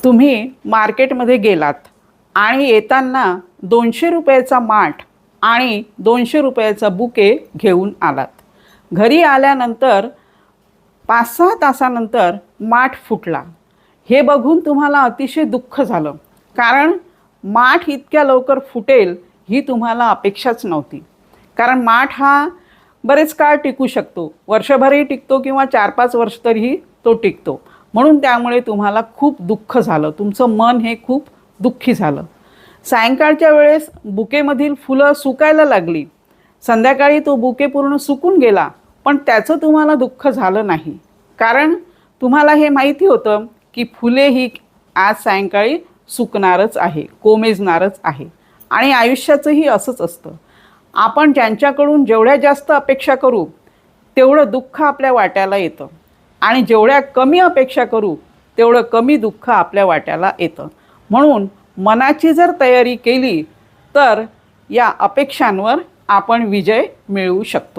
तुम्ही मार्केटमध्ये गेलात आणि येताना 200 रुपयाचा माठ आणि 200 रुपयाचा बुके घेऊन आलात. घरी आल्यानंतर 5-6 तासानंतर माठ फुटला. हे बघून तुम्हाला अतिशय दुःख झालं, कारण माठ इतक्या लवकर फुटेल ही तुम्हाला अपेक्षाच नव्हती. कारण माठ हा बरेच काळ टिकू शकतो, वर्षभरही टिकतो किंवा 4-5 वर्ष तरीही तो टिकतो. म्हणून त्यामुळे तुम्हाला खूप दुःख झालं, तुमचं मन हे खूप दुःखी झालं. सायंकाळच्या वेळेस बुकेमधील फुलं सुकायला लागली. संध्याकाळी तो बुके पूर्ण सुकून गेला, पण त्याचं तुम्हाला दुःख झालं नाही, कारण तुम्हाला हे माहिती होतं की फुले ही आज सायंकाळी सुकणारच आहे, कोमेजणारच आहे. आणि आयुष्याचंही असंच असतं. आपण ज्यांच्याकडून जेवढ्या जास्त अपेक्षा करू तेवढं दुःख आपल्या वाट्याला येतं, आणि जेवढ्या कमी अपेक्षा करू तेवढं कमी दुःख आपल्या वाट्याला येतं. म्हणून मनाची जर तयारी केली तर या अपेक्षांवर आपण विजय मिळवू शकतो.